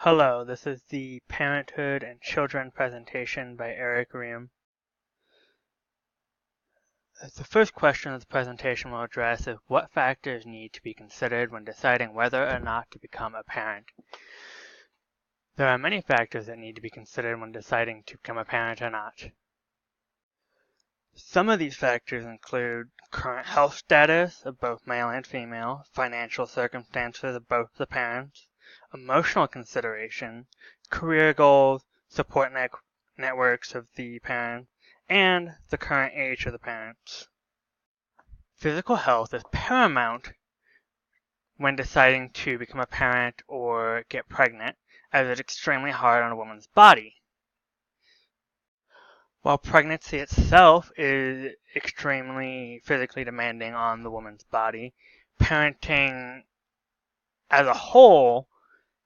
Hello, this is the Parenthood and Children presentation by Reaume. The first question of the presentation will address is what factors need to be considered when deciding whether or not to become a parent. There are many factors that need to be considered when deciding to become a parent or not. Some of these factors include current health status of both male and female, financial circumstances of both the parents, emotional consideration, career goals, support networks of the parent, and the current age of the parents. Physical health is paramount when deciding to become a parent or get pregnant, as it's extremely hard on a woman's body. While pregnancy itself is extremely physically demanding on the woman's body, parenting as a whole,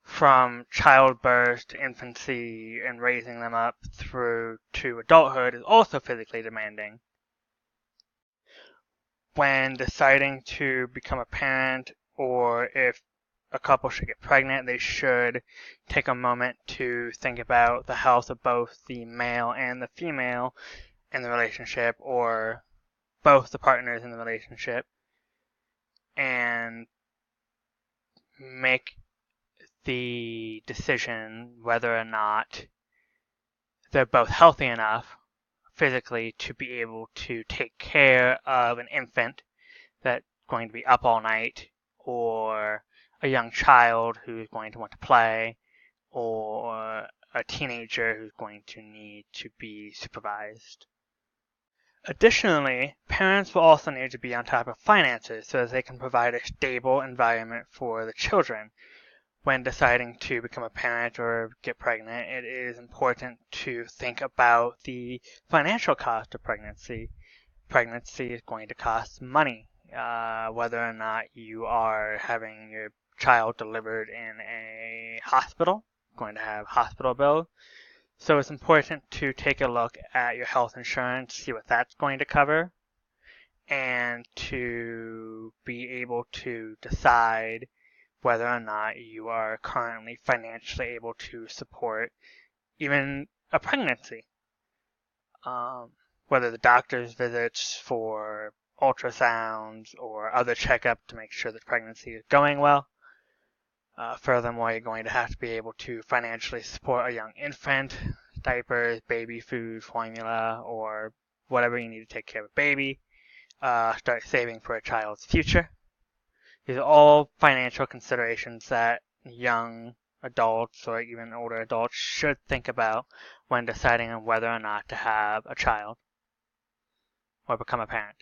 from childbirth to infancy and raising them up through to adulthood, is also physically demanding. When deciding to become a parent, or if a couple should get pregnant, they should take a moment to think about the health of both the male and the female in the relationship, or both the partners in the relationship, and make the decision whether or not they're both healthy enough physically to be able to take care of an infant that's going to be up all night, or a young child who's going to want to play, or a teenager who's going to need to be supervised. Additionally, parents will also need to be on top of finances so that they can provide a stable environment for the children. When deciding to become a parent or get pregnant, it is important to think about the financial cost of pregnancy. Pregnancy is going to cost money, whether or not you are having your child delivered in a hospital, going to have hospital bills. So it's important to take a look at your health insurance, see what that's going to cover, and to be able to decide whether or not you are currently financially able to support even a pregnancy. Whether the doctor's visits for ultrasounds or other checkup to make sure that pregnancy is going well. Furthermore, you're going to have to be able to financially support a young infant, diapers, baby food, formula, or whatever you need to take care of a baby. Start saving for a child's future. These are all financial considerations that young adults or even older adults should think about when deciding on whether or not to have a child or become a parent.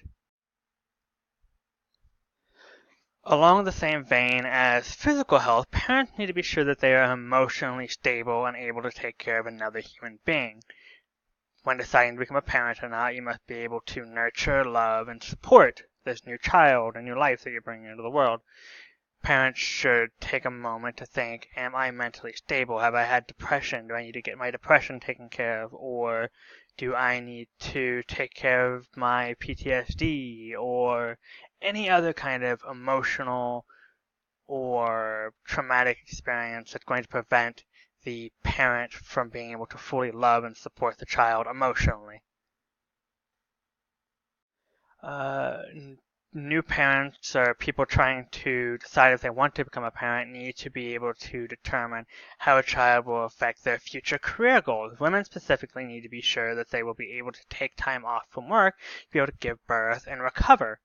Along the same vein as physical health, parents need to be sure that they are emotionally stable and able to take care of another human being. When deciding to become a parent or not, you must be able to nurture, love, and support this new child and new life that you're bringing into the world. Parents should take a moment to think, am I mentally stable? Have I had depression? Do I need to get my depression taken care of? Or do I need to take care of my PTSD or any other kind of emotional or traumatic experience that's going to prevent the parent from being able to fully love and support the child emotionally? New parents or people trying to decide if they want to become a parent need to be able to determine how a child will affect their future career goals. Women specifically need to be sure that they will be able to take time off from work to be able to give birth and recover.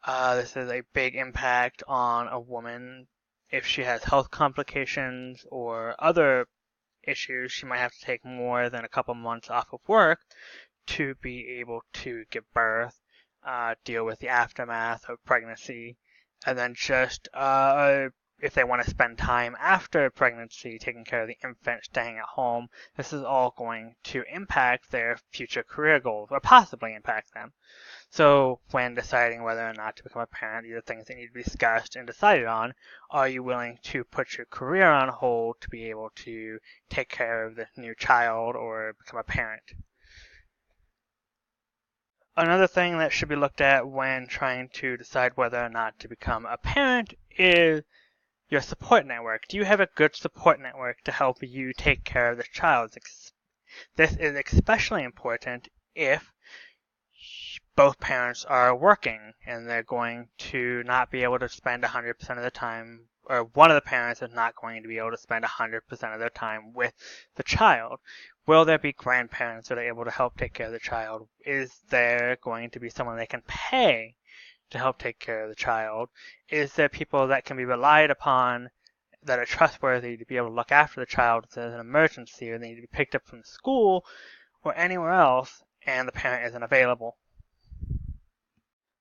This is a big impact on a woman. If she has health complications or other issues, she might have to take more than a couple months off of work to be able to give birth, deal with the aftermath of pregnancy, and then just if they want to spend time after pregnancy taking care of the infant, staying at home, this is all going to impact their future career goals, or possibly impact them. So when deciding whether or not to become a parent, these are things that need to be discussed and decided on. Are you willing to put your career on hold to be able to take care of the new child or become a parent? Another thing that should be looked at when trying to decide whether or not to become a parent is your support network. Do you have a good support network to help you take care of the child? This is especially important if both parents are working and they're going to not be able to spend 100% of the time, or one of the parents is not going to be able to spend 100% of their time with the child. Will there be grandparents that are able to help take care of the child? Is there going to be someone they can pay to help take care of the child? Is there people that can be relied upon that are trustworthy to be able to look after the child if there's an emergency or they need to be picked up from school or anywhere else and the parent isn't available?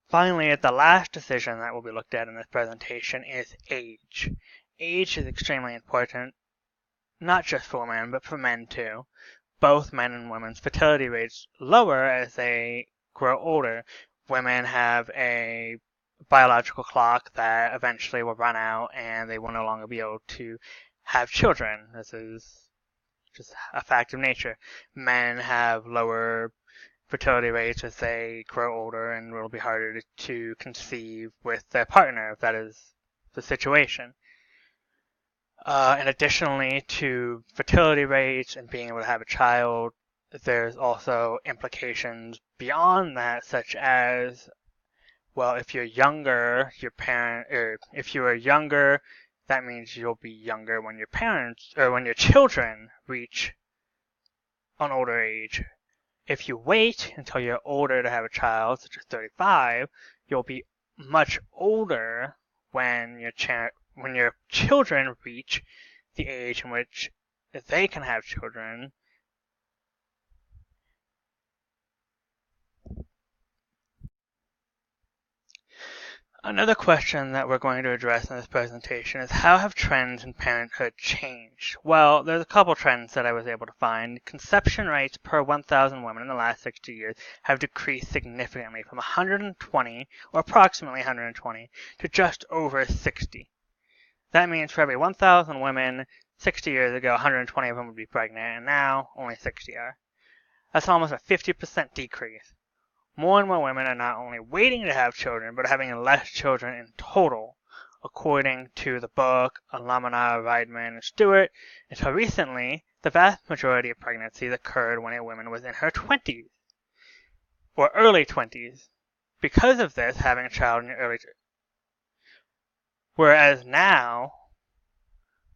Finally, the last decision that will be looked at in this presentation is age. Age is extremely important, not just for women, but for men too. Both men and women's fertility rates lower as they grow older. Women have a biological clock that eventually will run out and they will no longer be able to have children. This is just a fact of nature. Men have lower fertility rates as they grow older and it will be harder to conceive with their partner if that is the situation. And additionally to fertility rates and being able to have a child, there's also implications beyond that, such as, well, if you're younger, if you are younger, that means you'll be younger when your parents, or when your children reach an older age. If you wait until you're older to have a child, such as 35, you'll be much older when your children reach the age in which they can have children. Another question that we're going to address in this presentation is how have trends in parenthood changed? Well, there's a couple trends that I was able to find. Conception rates per 1,000 women in the last 60 years have decreased significantly from 120, or approximately 120, to just over 60. That means for every 1,000 women 60 years ago, 120 of them would be pregnant, and now only 60 are. That's almost a 50% decrease. More and more women are not only waiting to have children, but having less children in total, according to the book Alumina, Reidman, and Stewart. Until recently, the vast majority of pregnancies occurred when a woman was in her 20s, or early 20s. Because of this, having a child in your early 20s. Whereas now,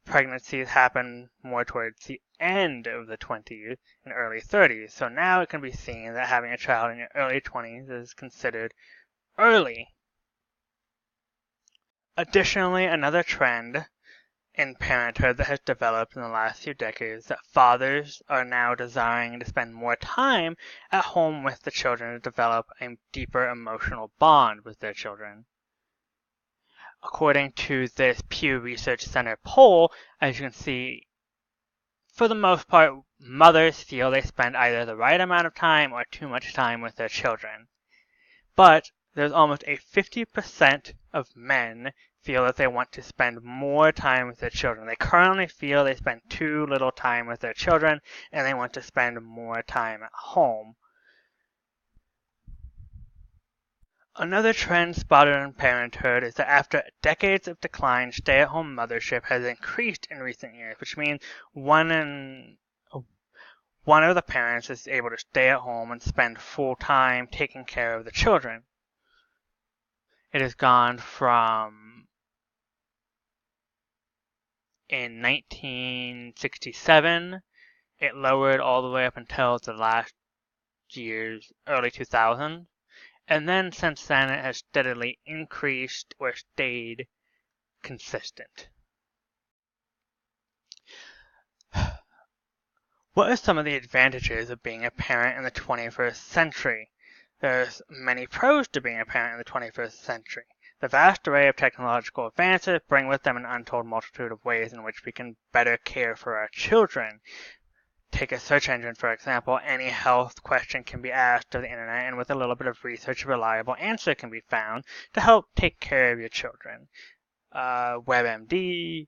pregnancies happen more towards the end of the 20s and early 30s. So now it can be seen that having a child in your early 20s is considered early. Additionally, another trend in parenthood that has developed in the last few decades is that fathers are now desiring to spend more time at home with the children to develop a deeper emotional bond with their children. According to this Pew Research Center poll, as you can see, for the most part, mothers feel they spend either the right amount of time or too much time with their children. But there's almost a 50% of men feel that they want to spend more time with their children. They currently feel they spend too little time with their children and they want to spend more time at home. Another trend spotted in parenthood is that after decades of decline, stay-at-home mothership has increased in recent years, which means one of the parents is able to stay at home and spend full time taking care of the children. It has gone from, in 1967, it lowered all the way up until the last year's early 2000s. And then since then it has steadily increased or stayed consistent. What are some of the advantages of being a parent in the 21st century? There's many pros to being a parent in the 21st century. The vast array of technological advances bring with them an untold multitude of ways in which we can better care for our children. Take a search engine, for example. Any health question can be asked of the internet, and with a little bit of research, a reliable answer can be found to help take care of your children. WebMD,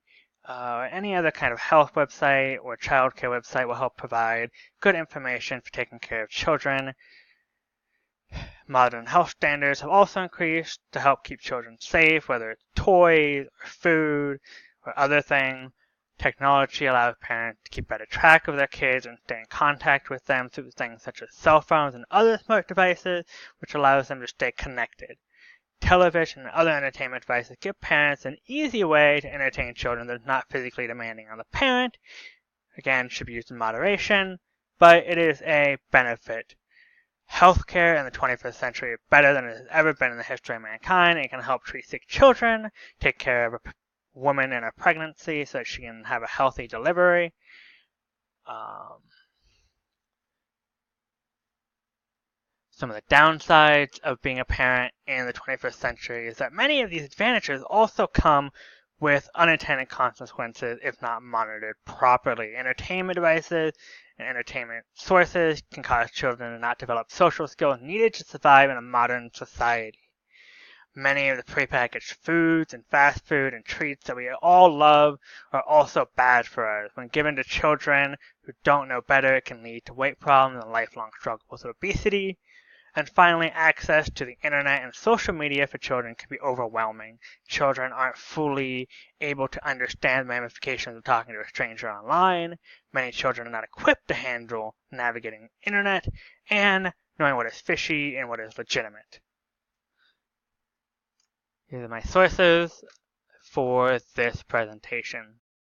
any other kind of health website or childcare website will help provide good information for taking care of children. Modern health standards have also increased to help keep children safe, whether it's toys or food or other thing. Technology allows parents to keep better track of their kids and stay in contact with them through things such as cell phones and other smart devices, which allows them to stay connected. Television and other entertainment devices give parents an easy way to entertain children that is not physically demanding on the parent. Again, should be used in moderation, but it is a benefit. Healthcare in the 21st century is better than it has ever been in the history of mankind. It can help treat sick children, take care of a woman in a pregnancy so that she can have a healthy delivery. Some of the downsides of being a parent in the 21st century is that many of these advantages also come with unintended consequences if not monitored properly. Entertainment devices and entertainment sources can cause children to not develop social skills needed to survive in a modern society. Many of the prepackaged foods and fast food and treats that we all love are also bad for us. When given to children who don't know better, it can lead to weight problems and lifelong struggles with obesity. And finally, access to the internet and social media for children can be overwhelming. Children aren't fully able to understand the ramifications of talking to a stranger online. Many children are not equipped to handle navigating the internet and knowing what is fishy and what is legitimate. These are my sources for this presentation.